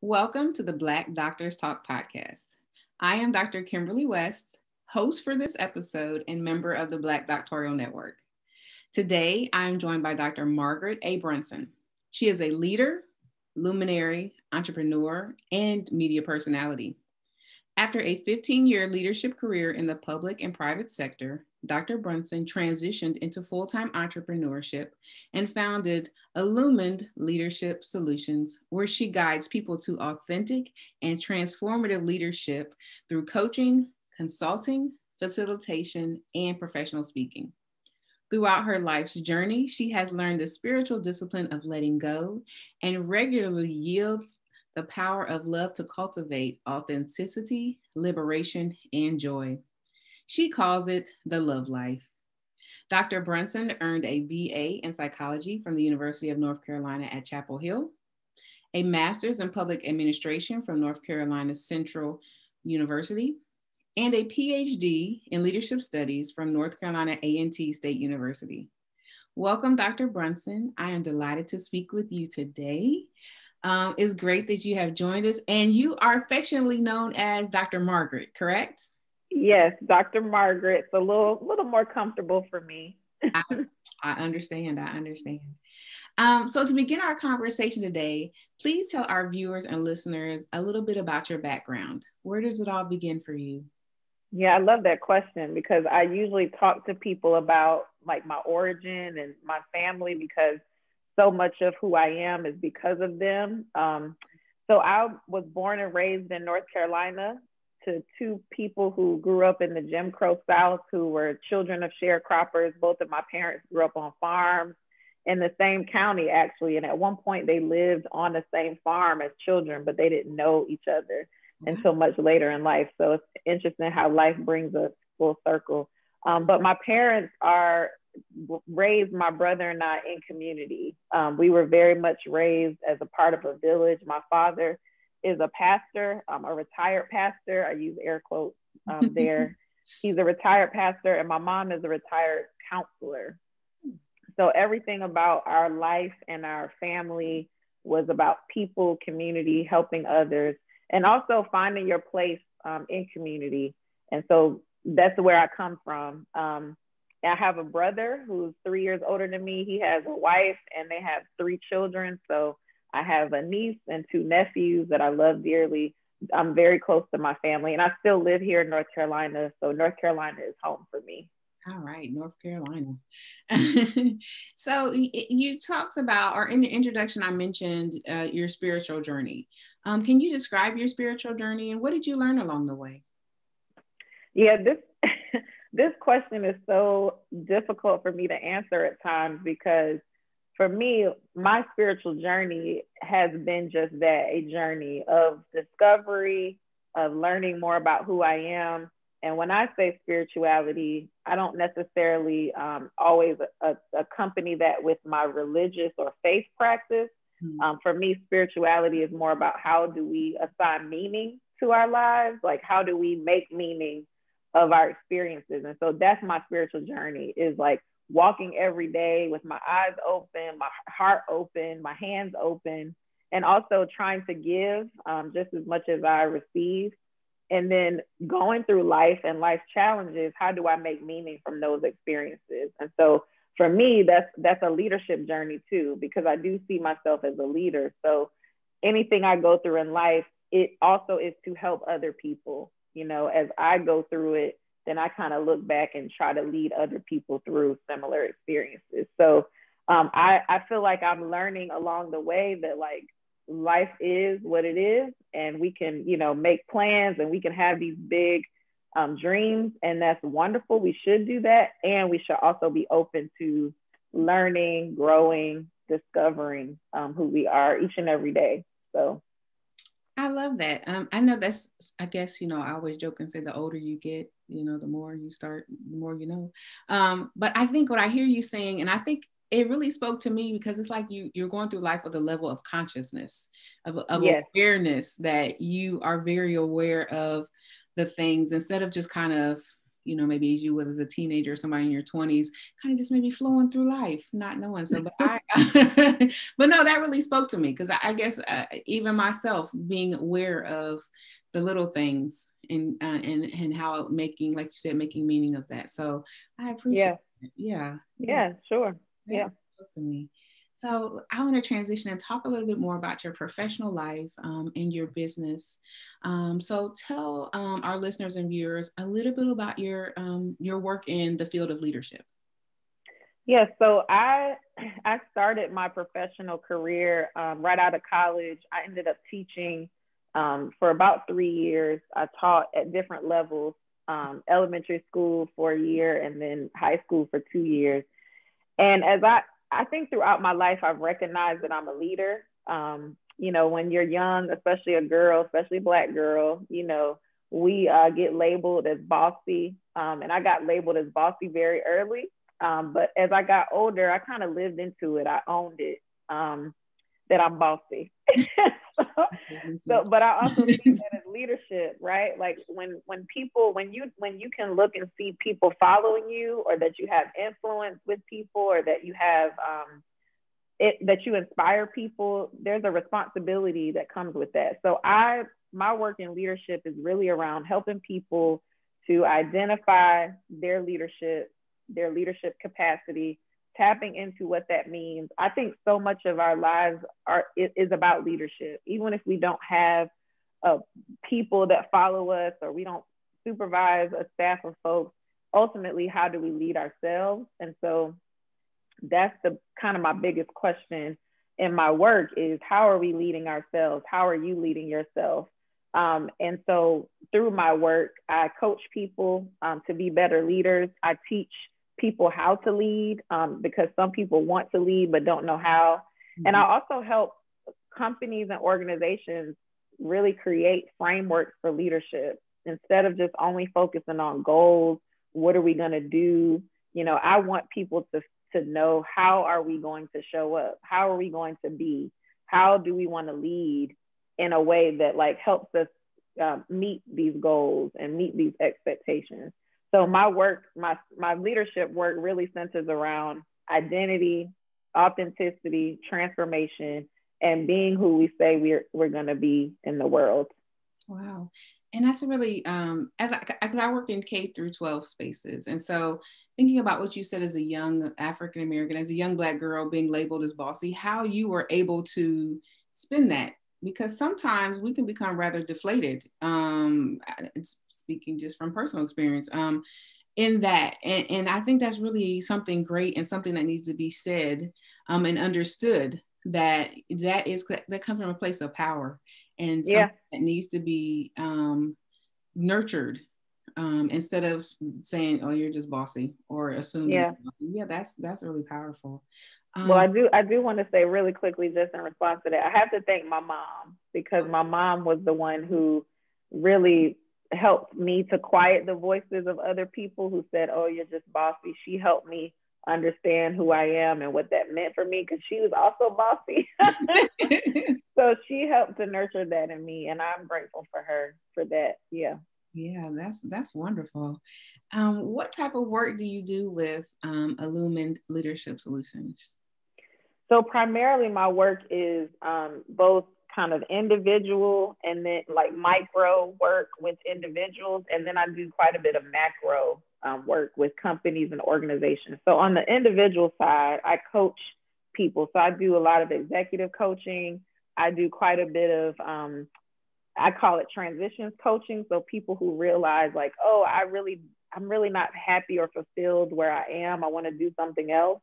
Welcome to the Black Doctors Talk podcast. I am Dr. Kimberly West, host for this episode and member of the Black Doctoral Network. Today, I am joined by Dr. Margaret A. Brunson. She is a leader, luminary, entrepreneur, and media personality. After a 15-year leadership career in the public and private sector, Dr. Brunson transitioned into full-time entrepreneurship and founded Illumined Leadership Solutions, where she guides people to authentic and transformative leadership through coaching, consulting, facilitation, and professional speaking. Throughout her life's journey, she has learned the spiritual discipline of letting go and regularly yields the power of love to cultivate authenticity, liberation, and joy. She calls it the Love Life. Dr. Brunson earned a BA in psychology from the University of North Carolina at Chapel Hill, a master's in public administration from North Carolina Central University, and a PhD in leadership studies from North Carolina A&T State University. Welcome, Dr. Brunson. I am delighted to speak with you today. It's great that you have joined us, and you are affectionately known as Dr. Margaret, correct? Yes, Dr. Margaret. It's a little more comfortable for me. I understand. So to begin our conversation today, please tell our viewers and listeners a little bit about your background. Where does it all begin for you? Yeah, I love that question because I usually talk to people about like my origin and my family because so much of who I am is because of them. So I was born and raised in North Carolina to two people who grew up in the Jim Crow South, who were children of sharecroppers. Both of my parents grew up on farms in the same county, actually. And at one point they lived on the same farm as children, but they didn't know each other until much later in life. So it's interesting how life brings us full circle. But my parents raised my brother and I in community. We were very much raised as a part of a village. My father is a pastor, a retired pastor. I use air quotes there. He's a retired pastor, and my mom is a retired counselor. So everything about our life and our family was about people, community, helping others, and also finding your place in community. And so that's where I come from. I have a brother who's 3 years older than me. He has a wife, and they have 3 children. So I have a niece and 2 nephews that I love dearly. I'm very close to my family, and I still live here in North Carolina. So North Carolina is home for me. All right, North Carolina. So you talked about, or in the introduction, I mentioned your spiritual journey. Can you describe your spiritual journey and what did you learn along the way? Yeah, this question is so difficult for me to answer at times because for me, my spiritual journey has been just that, a journey of discovery, of learning more about who I am. And when I say spirituality, I don't necessarily always accompany that with my religious or faith practice. For me, spirituality is more about how do we assign meaning to our lives? Like, how do we make meaning of our experiences? And so that's my spiritual journey, is like walking every day with my eyes open, my heart open, my hands open, and also trying to give just as much as I receive. And then going through life and life challenges, how do I make meaning from those experiences? And so for me, that's a leadership journey too, because I do see myself as a leader. So anything I go through in life, it also is to help other people. You know, as I go through it, then I kind of look back and try to lead other people through similar experiences. So I feel like I'm learning along the way that like life is what it is, and we can, you know, make plans and we can have these big dreams, and that's wonderful. We should do that. And we should also be open to learning, growing, discovering who we are each and every day. So I love that. I know that's, I guess, you know, I always joke and say the older you get, you know, the more you start, the more you know. But I think what I hear you saying, and I think it really spoke to me because it's like you're going through life with a level of consciousness, of yes, awareness, that you are very aware of the things instead of just kind of, maybe as you was as a teenager, somebody in your 20s, kind of just maybe flowing through life, not knowing. So, but but no, that really spoke to me, because I guess even myself being aware of the little things and how making, like you said, making meaning of that. So I appreciate it. Yeah, sure. That spoke to me. So I want to transition and talk a little bit more about your professional life and your business. So tell our listeners and viewers a little bit about your work in the field of leadership. Yes, so I started my professional career right out of college. I ended up teaching for about 3 years. I taught at different levels, elementary school for a year and then high school for 2 years. And as I think throughout my life, I've recognized that I'm a leader. When you're young, especially a girl, especially a Black girl, we get labeled as bossy. And I got labeled as bossy very early. But as I got older, I kind of lived into it. I owned it, that I'm bossy. But I also see that as leadership, right? Like when you can look and see people following you, or that you have influence with people, or that you have that you inspire people, there's a responsibility that comes with that. So my work in leadership is really around helping people to identify their leadership capacity, tapping into what that means. I think so much of our lives is about leadership. Even if we don't have people that follow us, or we don't supervise a staff of folks, ultimately, how do we lead ourselves? And so that's the kind of my biggest question in my work is, how are we leading ourselves? How are you leading yourself? And so through my work, I coach people to be better leaders. I teach people how to lead, because some people want to lead but don't know how. Mm-hmm. And I also help companies and organizations really create frameworks for leadership, instead of just only focusing on goals. What are we going to do? I want people to know, how are we going to show up? How are we going to be? How do we want to lead in a way that helps us meet these goals and meet these expectations? So my work, my leadership work really centers around identity, authenticity, transformation, and being who we say we're going to be in the world. Wow. And that's really, as I work in K through 12 spaces. And so thinking about what you said as a young African-American, as a young Black girl being labeled as bossy, how you were able to spin that, because sometimes we can become rather deflated. It's speaking just from personal experience in that. And I think that's really something great and something that needs to be said and understood, that comes from a place of power, and something that needs to be nurtured instead of saying, oh, you're just bossy, or assuming. That's really powerful. Well, I do want to say really quickly, just in response to that, I have to thank my mom, because my mom was the one who really helped me to quiet the voices of other people who said, oh, you're just bossy. She helped me understand who I am and what that meant for me, because she was also bossy. So she helped to nurture that in me, and I'm grateful for her for that. Yeah, that's wonderful. What type of work do you do with Illumined Leadership Solutions? So primarily my work is both kind of individual and then micro work with individuals. And then I do quite a bit of macro work with companies and organizations. So on the individual side, I coach people. So I do a lot of executive coaching. I do quite a bit of, I call it transitions coaching. So people who realize oh, I'm really not happy or fulfilled where I am. I want to do something else.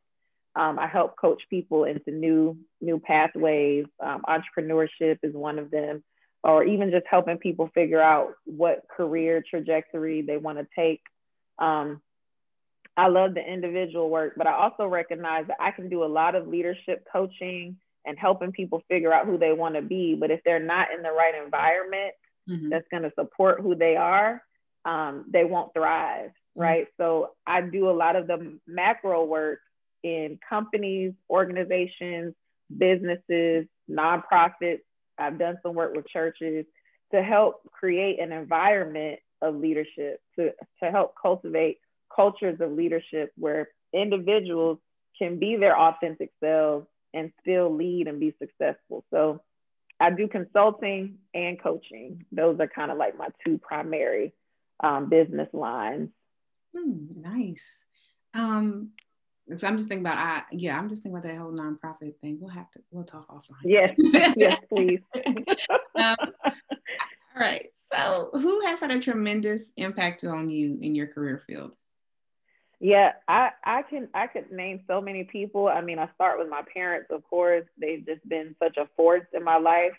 I help coach people into new pathways. Entrepreneurship is one of them, or even just helping people figure out what career trajectory they want to take. I love the individual work, but I also recognize that I can do a lot of leadership coaching and helping people figure out who they want to be. But if they're not in the right environment that's going to support who they are, they won't thrive, right? So I do a lot of the macro work in companies, organizations, businesses, nonprofits. I've done some work with churches to help create an environment of leadership, to help cultivate cultures of leadership where individuals can be their authentic selves and still lead and be successful. So I do consulting and coaching. Those are kind of like my two primary business lines. Nice. So I'm just thinking about, I'm just thinking about that whole nonprofit thing. We'll talk offline. Yes, yes, please. All right. So who has had a tremendous impact on you in your career field? Yeah, I could name so many people. I mean, I start with my parents, of course. They've just been such a force in my life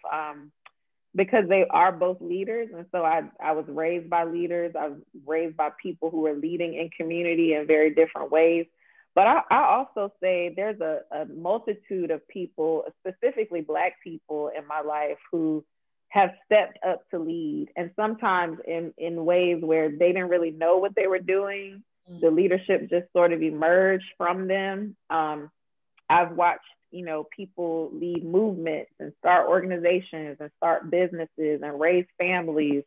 because they are both leaders. And so I was raised by leaders. I was raised by people who are leading in community in very different ways. But I also say there's a multitude of people, specifically Black people in my life, who have stepped up to lead. And sometimes in ways where they didn't really know what they were doing. The leadership just sort of emerged from them. I've watched, people lead movements and start organizations and start businesses and raise families.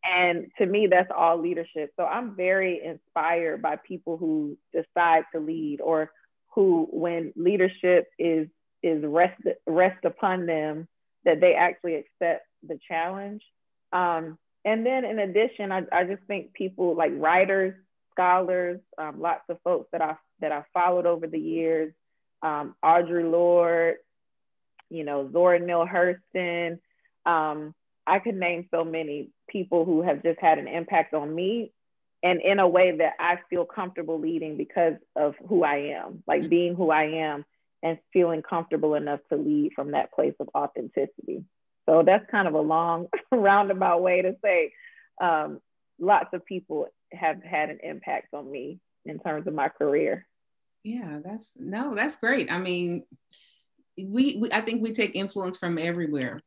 And to me, that's all leadership. So I'm very inspired by people who decide to lead, or who, when leadership is rest upon them, that they actually accept the challenge. And then in addition, I just think people like writers, scholars, lots of folks that I followed over the years, Audre Lorde, Zora Neale Hurston. I could name so many people who have just had an impact on me, and in a way that I feel comfortable leading because of who I am, like being who I am and feeling comfortable enough to lead from that place of authenticity. So that's kind of a long roundabout way to say lots of people have had an impact on me in terms of my career. Yeah, that's great. I mean, I think we take influence from everywhere,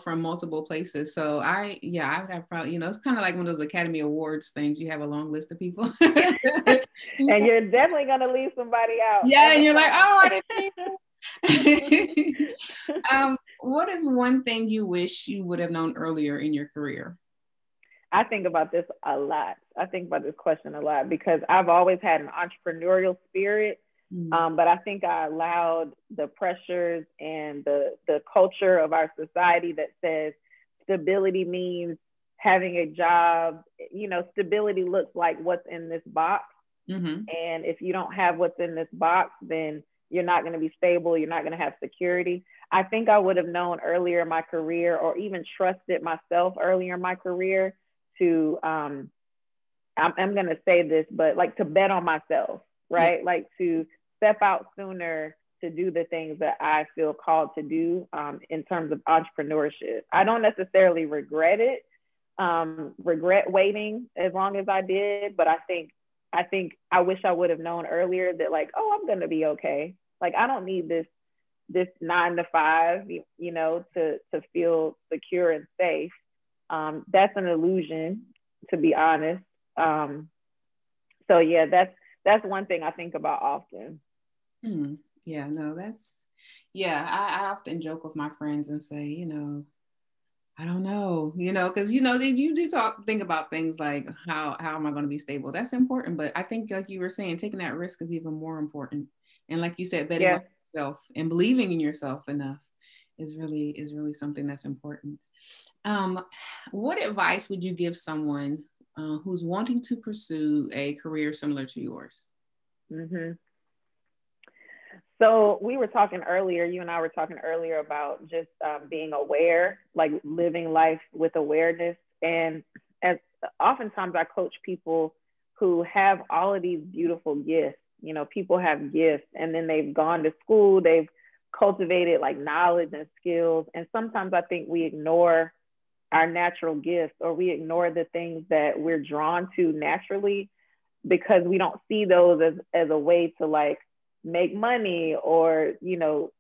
from multiple places. So I would have probably, it's kind of like one of those Academy Awards things. You have a long list of people. And you're definitely going to leave somebody out. Yeah, and you're like, oh, I didn't mean that. What is one thing you wish you would have known earlier in your career? I think about this a lot. I think about this question a lot because I've always had an entrepreneurial spirit, but I think I allowed the pressures and the culture of our society that says stability means having a job. Stability looks like what's in this box. And if you don't have what's in this box, then you're not going to be stable. You're not going to have security. I think I would have known earlier in my career, or even trusted myself earlier in my career, to I'm going to say this, but like to bet on myself, right? Yeah. Like to step out sooner to do the things that I feel called to do in terms of entrepreneurship. I don't necessarily regret it, regret waiting as long as I did, but I think I wish I would have known earlier that like, oh, I'm going to be okay. Like, I don't need this 9 to 5, to feel secure and safe. That's an illusion, to be honest. So yeah, that's one thing I think about often. Yeah, no, I often joke with my friends and say, I don't know, because, you do think about things like how am I going to be stable? That's important. But I think, like you were saying, taking that risk is even more important. And like you said, betting on yourself and believing in yourself enough is really something that's important. What advice would you give someone who's wanting to pursue a career similar to yours? So we were talking earlier, you and I were talking earlier about just being aware, like living life with awareness. And as oftentimes I coach people who have all of these beautiful gifts. People have gifts and then they've gone to school, they've cultivated like knowledge and skills. And sometimes I think we ignore our natural gifts, or we ignore the things that we're drawn to naturally because we don't see those as a way to like make money or,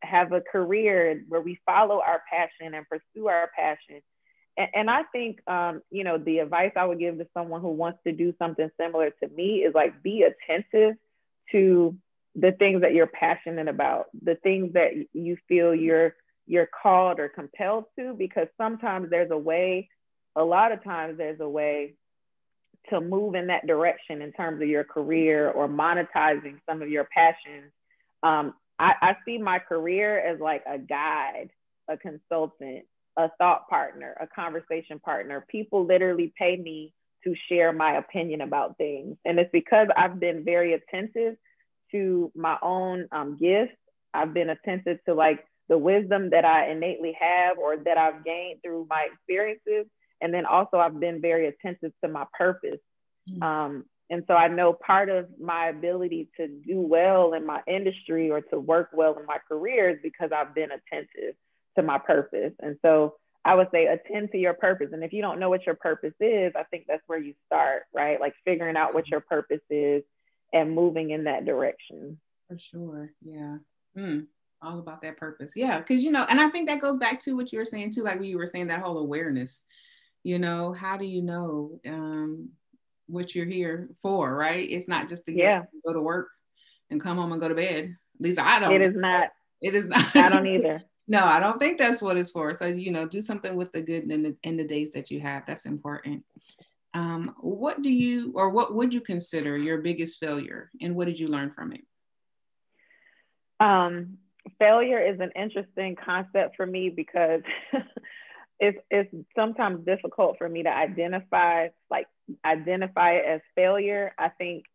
have a career where we follow our passion and pursue our passion. And I think, the advice I would give to someone who wants to do something similar to me is like, be attentive to the things that you're passionate about, the things that you feel you're called or compelled to, because sometimes a lot of times there's a way move in that direction in terms of your career or monetizing some of your passions, I see my career as like a guide, a consultant, a thought partner, a conversation partner. People literally pay me to share my opinion about things. And it's because I've been very attentive to my own gifts. I've been attentive to like the wisdom that I innately have or that I've gained through my experiences. And then also I've been very attentive to my purpose. And so I know part of my ability to do well in my industry or to work well in my career is because I've been attentive to my purpose. And so I would say attend to your purpose. And if you don't know what your purpose is, I think that's where you start, right? Like figuring out what your purpose is and moving in that direction. For sure. Yeah. All about that purpose. Yeah. Because, and I think that goes back to what you were saying too, like when you were saying that whole awareness, how do you know what you're here for, right? It's not just to go to work and come home and go to bed. At least I don't. It is not. It is not. I don't either. No, I don't think that's what it's for. So, do something with the good in the days that you have. That's important. What would you consider your biggest failure, and what did you learn from it? Failure is an interesting concept for me because it's sometimes difficult for me to identify it as failure. I think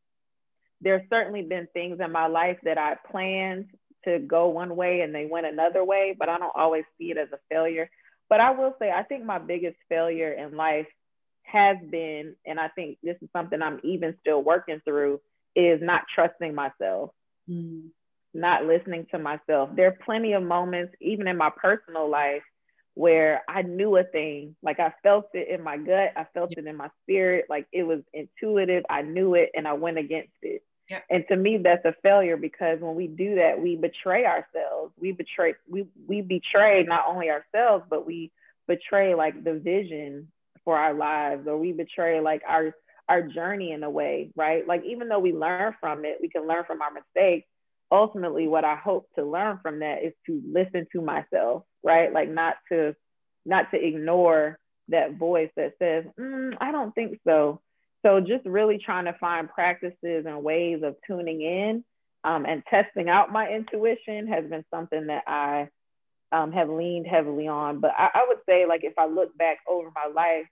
there's certainly been things in my life that I planned to go one way and they went another way, but I don't always see it as a failure. But I will say, I think my biggest failure in life has been, and I think this is something I'm even still working through, is not trusting myself, not listening to myself. There are plenty of moments, even in my personal life, where I knew a thing, like I felt it in my gut, I felt it in my spirit, like it was intuitive, I knew it, and I went against it. Yep. And to me, that's a failure, because when we do that, we betray ourselves. We betray not only ourselves, but we betray like the vision for our lives, or we betray like our journey in a way, right? Like even though we learn from it, we can learn from our mistakes. Ultimately, what I hope to learn from that is to listen to myself, right? Like not to ignore that voice that says, I don't think so. So just really trying to find practices and ways of tuning in and testing out my intuition has been something that I have leaned heavily on. But I would say, like, if I look back over my life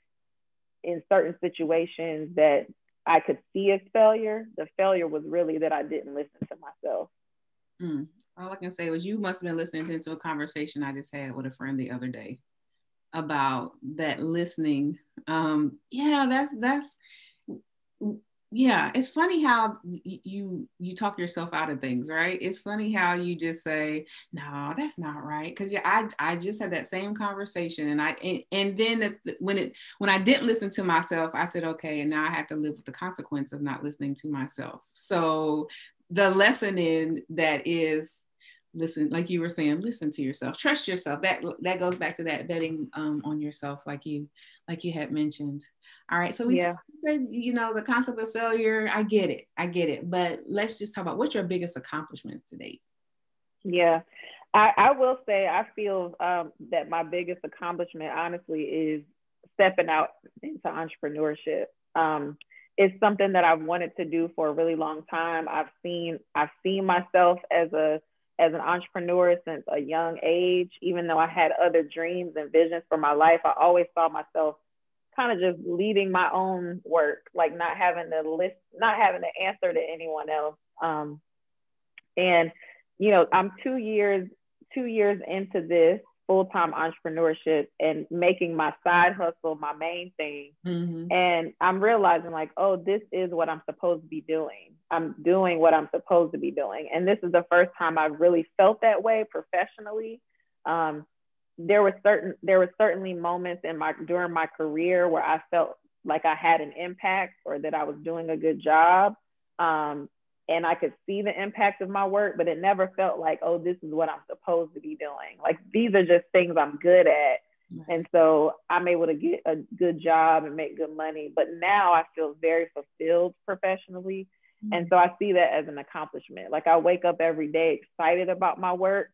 in certain situations that I could see as failure, the failure was really that I didn't listen to myself. All I can say was you must have been listening to a conversation I just had with a friend the other day about that listening. Yeah, it's funny how you talk yourself out of things, right? It's funny how you just say, no, that's not right. Because I just had that same conversation, and then when I didn't listen to myself, I said, okay, and now I have to live with the consequence of not listening to myself. So the lesson in that is, listen, like you were saying, listen to yourself, trust yourself. That goes back to that betting on yourself, like you had mentioned. All right. So we said, the concept of failure, I get it. But let's just talk about what's your biggest accomplishment to date? Yeah, I will say, I feel that my biggest accomplishment, honestly, is stepping out into entrepreneurship. It's something that I've wanted to do for a really long time. I've seen myself as an entrepreneur since a young age. Even though I had other dreams and visions for my life, I always saw myself kind of just leading my own work, like not having to answer to anyone else. And I'm 2 years into this full-time entrepreneurship and making my side hustle my main thing. Mm-hmm. And I'm realizing like, oh, this is what I'm supposed to be doing. I'm doing what I'm supposed to be doing. And this is the first time I've really felt that way professionally. There were certainly moments during my career where I felt like I had an impact or that I was doing a good job. And I could see the impact of my work, but it never felt like, oh, this is what I'm supposed to be doing. Like, these are just things I'm good at. And so I'm able to get a good job and make good money. But now I feel very fulfilled professionally. Mm-hmm. And so I see that as an accomplishment. Like, I wake up every day excited about my work,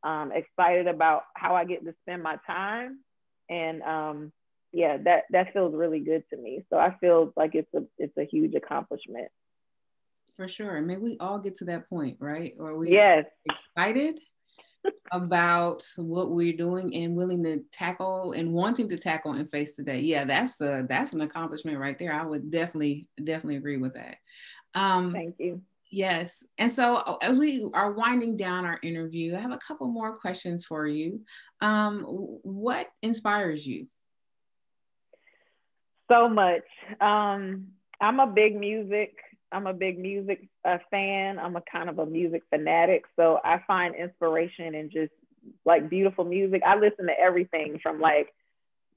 excited about how I get to spend my time. And yeah, that feels really good to me. So I feel like it's a huge accomplishment. For sure. May we all get to that point, right? Or we Yes. excited about what we're doing and willing to tackle and wanting to tackle and face today. Yeah, that's an accomplishment right there. I would definitely agree with that. Thank you. Yes. And so as we are winding down our interview, I have a couple more questions for you. What inspires you? So much. I'm a big music. I'm a big music fan. I'm a kind of a music fanatic. So I find inspiration in just like beautiful music. I listen to everything from like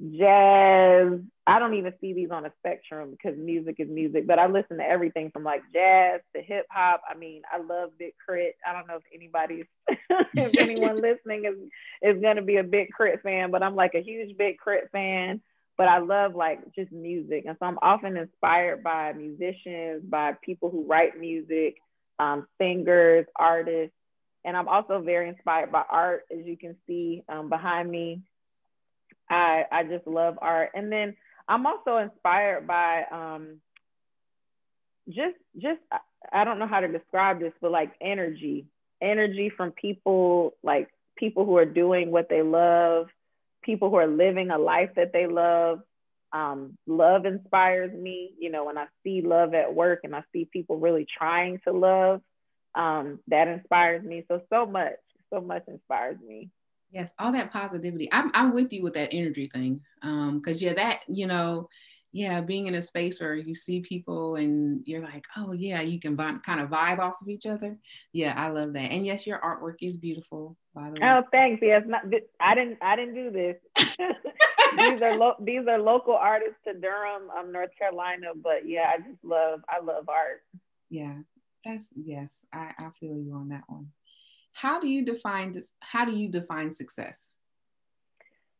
jazz. I don't even see these on a spectrum because music is music, but I listen to everything from like jazz to hip hop. I mean, I love Big Crit. I don't know if anybody's, if anyone listening is going to be a Big Crit fan, but I'm like a huge Big Crit fan. But I love like just music. And so I'm often inspired by musicians, by people who write music, singers, artists. And I'm also very inspired by art, as you can see behind me. I just love art. And then I'm also inspired by just I don't know how to describe this, but like energy from people, like people who are doing what they love, people who are living a life that they love. Love inspires me. You know, when I see love at work and I see people really trying to love, that inspires me. So much inspires me. Yes, all that positivity. I'm with you with that energy thing. Because yeah, that, yeah, being in a space where you see people and you're like, oh yeah, you can kind of vibe off of each other. Yeah, I love that. And yes, your artwork is beautiful, by the way. Oh, thanks. Yes, I didn't do this. These are local artists to Durham, North Carolina. But yeah, I love art. Yeah, yes, I feel you on that one. How do you define success?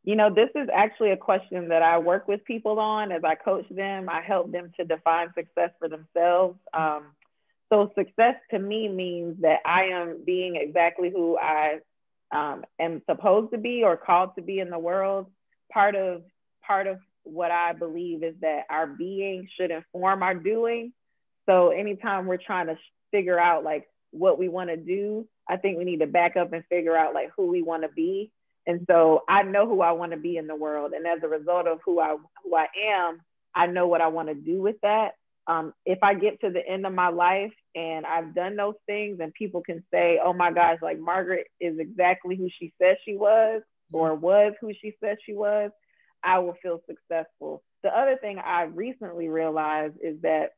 You know, this is actually a question that I work with people on as I coach them. I help them to define success for themselves. So success to me means that I am being exactly who I am supposed to be or called to be in the world. Part of what I believe is that our being should inform our doing. So anytime we're trying to figure out like what we want to do, I think we need to back up and figure out like who we want to be. And so I know who I want to be in the world. And as a result of who I am, I know what I want to do with that. If I get to the end of my life and I've done those things and people can say, oh my gosh, like Margaret is exactly who she said she was or was who she said she was, I will feel successful. The other thing I recently realized is that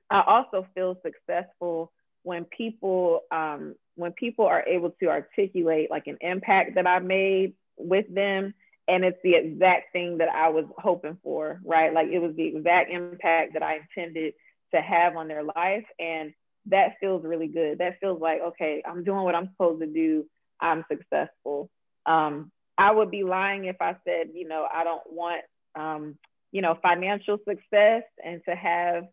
I also feel successful when people are able to articulate like an impact that I made with them, and it's the exact thing that I was hoping for, right? Like it was the exact impact that I intended to have on their life, and that feels really good. That feels like, okay, I'm doing what I'm supposed to do. I'm successful. I would be lying if I said, you know, I don't want, financial success and to have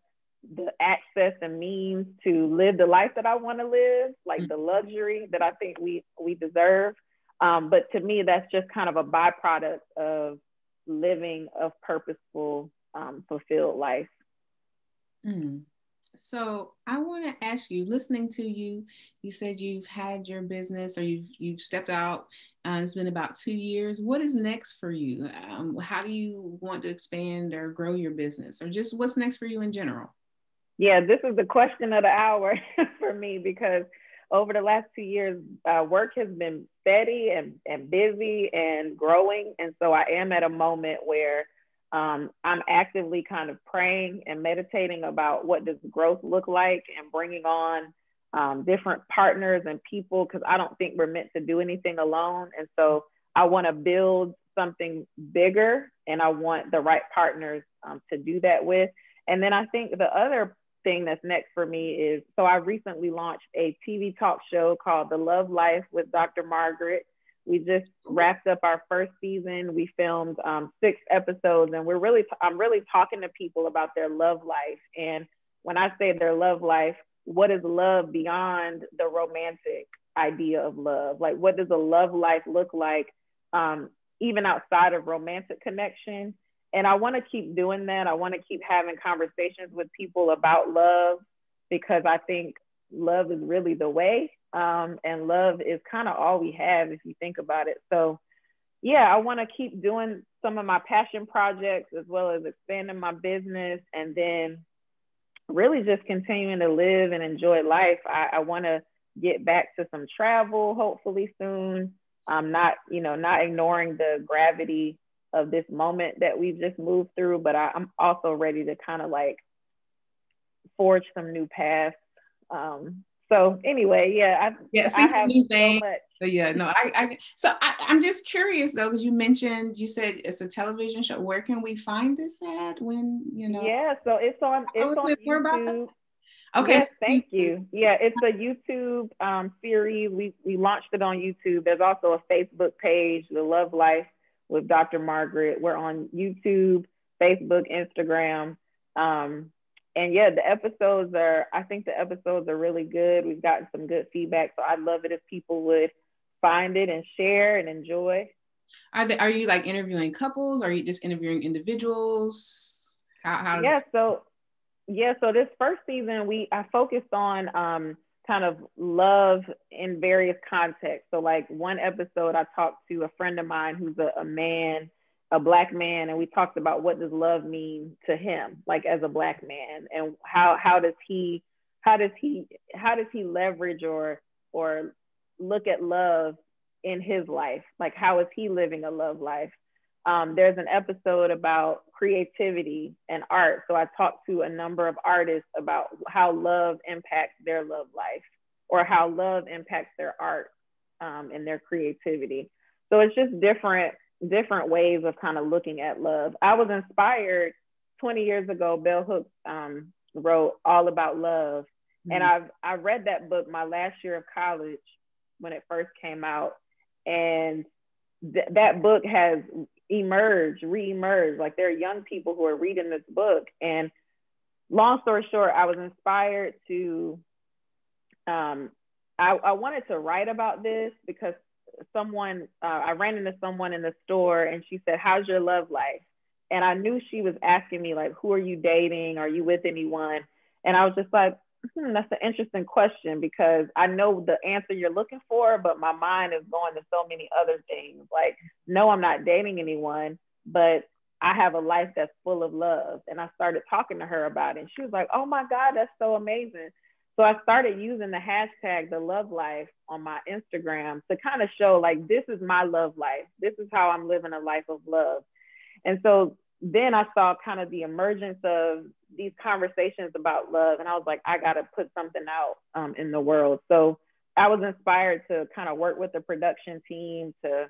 the access and means to live the life that I want to live, like the luxury that I think we deserve. But to me, that's just kind of a byproduct of living a purposeful, fulfilled life. So I want to ask you, listening to you, you said you've had your business or you've stepped out. It's been about 2 years. What is next for you? How do you want to expand or grow your business, or just what's next for you in general? Yeah, this is the question of the hour for me, because over the last 2 years, work has been steady and busy and growing. And so I am at a moment where I'm actively kind of praying and meditating about what does growth look like and bringing on different partners and people, because I don't think we're meant to do anything alone. And so I want to build something bigger, and I want the right partners to do that with. And then I think the other thing that's next for me is, so I recently launched a TV talk show called TheLoveLife with Dr. Margaret. We just wrapped up our first season. We filmed 6 episodes, and I'm really talking to people about their love life. And when I say their love life, what is love beyond the romantic idea of love? Like, what does a love life look like, even outside of romantic connection? I want to keep doing that. I want to keep having conversations with people about love, because I think love is really the way. And love is kind of all we have if you think about it. So yeah, I want to keep doing some of my passion projects as well as expanding my business, and then really just continuing to live and enjoy life. I want to get back to some travel, hopefully soon. I'm not ignoring the gravity of this moment that we've just moved through, but I'm also ready to kind of like forge some new paths. So anyway, yeah, I have so much. So yeah, no, I'm just curious though, because you said it's a television show. Where can we find this at? When, Yeah, so it's on YouTube. Okay. Yes, thank you. Yeah, it's a YouTube series. We launched it on YouTube. There's also a Facebook page, TheLoveLife with Dr. Margaret. We're on YouTube, Facebook, Instagram. And yeah, I think the episodes are really good. We've gotten some good feedback. So I'd love it if people would find it and share and enjoy. Are you like interviewing couples? Or are you just interviewing individuals? How does So this first season, I focused on kind of love in various contexts. So like one episode, I talked to a friend of mine who's a man, a Black man, and we talked about what does love mean to him, like as a Black man, and how does he leverage or look at love in his life, like how is he living a love life. There's an episode about creativity and art. So I talked to a number of artists about how love impacts their love life, or how love impacts their art and their creativity. So it's just different ways of kind of looking at love. I was inspired 20 years ago. Bell Hooks wrote All About Love. Mm-hmm. And I read that book my last year of college when it first came out. And that book has re-emerged. Like there are young people who are reading this book. And long story short, I was inspired to, I wanted to write about this because I ran into someone in the store and she said, how's your love life? And I knew she was asking me like, who are you dating? Are you with anyone? And I was just like, that's an interesting question, because I know the answer you're looking for, but my mind is going to so many other things. Like, no, I'm not dating anyone, but I have a life that's full of love. And I started talking to her about it. And she was like, oh my God, that's so amazing. So I started using the hashtag TheLoveLife on my Instagram to kind of show like, this is my love life. This is how I'm living a life of love. And so then I saw kind of the emergence of these conversations about love. And I was like, I got to put something out in the world. So I was inspired to kind of work with the production team to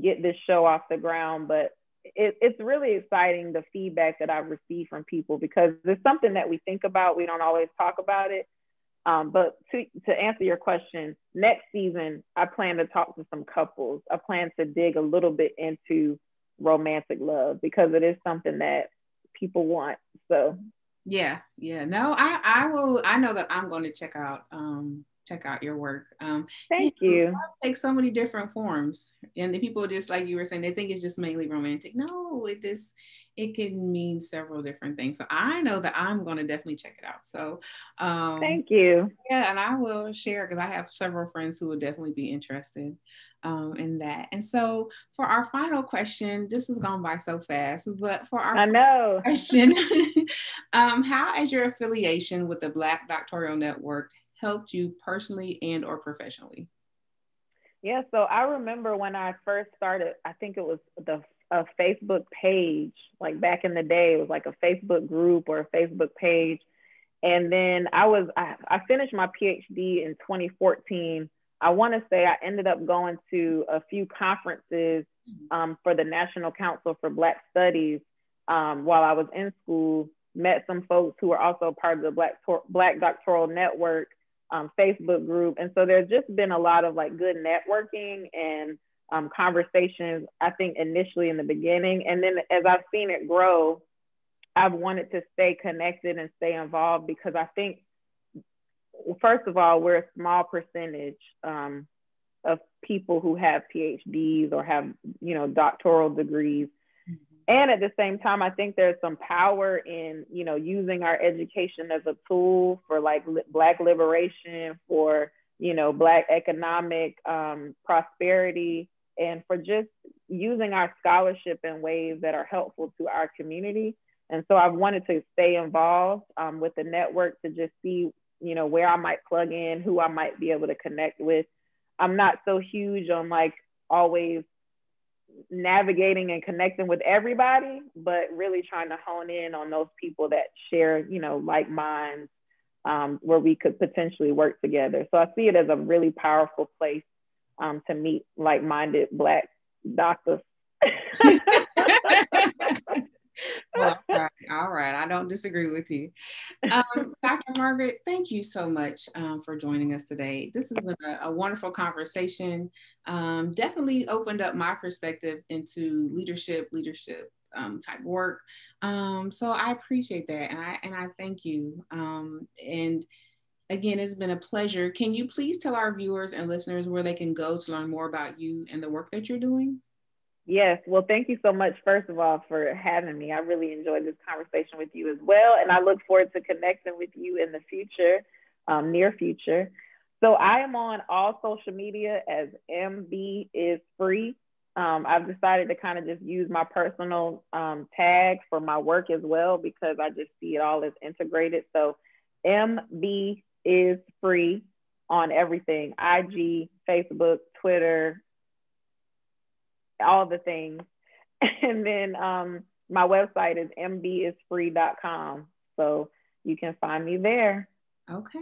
get this show off the ground. But it's really exciting, the feedback that I've received from people, because it's something that we think about. We don't always talk about it. But to answer your question, next season, I plan to talk to some couples. I plan to dig a little bit into romantic love, because it is something that people want. So no, I will. I know that I'm going to check out your work. Thank you. Love takes so many different forms, and the people, just like you were saying, they think it's just mainly romantic. No, it can mean several different things. So I know that I'm going to definitely check it out. So thank you. Yeah, and I will share, because I have several friends who will definitely be interested in that. And so for our final question, this has gone by so fast, but for our final question, how has your affiliation with the Black Doctoral Network helped you personally and or professionally? Yeah, so I remember when I first started, I think it was a Facebook page, like back in the day, it was like a Facebook group or a Facebook page. And then I finished my PhD in 2014. I want to say I ended up going to a few conferences for the National Council for Black Studies while I was in school, met some folks who were also part of the Black Doctoral Network Facebook group. And so there's just been a lot of like good networking and conversations, I think initially in the beginning. And then as I've seen it grow, I've wanted to stay connected and stay involved, because I think, first of all, we're a small percentage of people who have PhDs or have, doctoral degrees. Mm-hmm. And at the same time, I think there's some power in, you know, using our education as a tool for like Black liberation, for, you know, Black economic prosperity, and for just using our scholarship in ways that are helpful to our community. And so I've wanted to stay involved with the network to just see, you know, where I might plug in, who I might be able to connect with. I'm not so huge on like always navigating and connecting with everybody, but really trying to hone in on those people that share, you know, like minds, where we could potentially work together. So I see it as a really powerful place to meet like-minded Black doctors. Well, all right. I don't disagree with you. Dr. Margaret, thank you so much for joining us today. This has been a wonderful conversation. Definitely opened up my perspective into leadership type work. So I appreciate that. And I thank you. And again, it's been a pleasure. Can you please tell our viewers and listeners where they can go to learn more about you and the work that you're doing? Yes. Well, thank you so much, first of all, for having me. I really enjoyed this conversation with you as well. And I look forward to connecting with you in the future, near future. So I am on all social media as MB is free. I've decided to kind of just use my personal tag for my work as well, because I just see it all as integrated. So MB is free on everything: IG, Facebook, Twitter, all the things. And then my website is mbisfree.com. So you can find me there. Okay.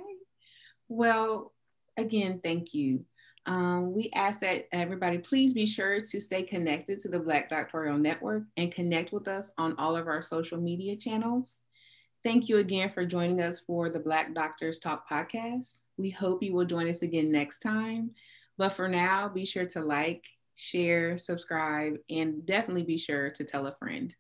Well, again, thank you. We ask that everybody please be sure to stay connected to the Black Doctoral Network and connect with us on all of our social media channels. Thank you again for joining us for the Black Doctors Talk podcast. We hope you will join us again next time. But for now, be sure to like, share, subscribe, and definitely be sure to tell a friend.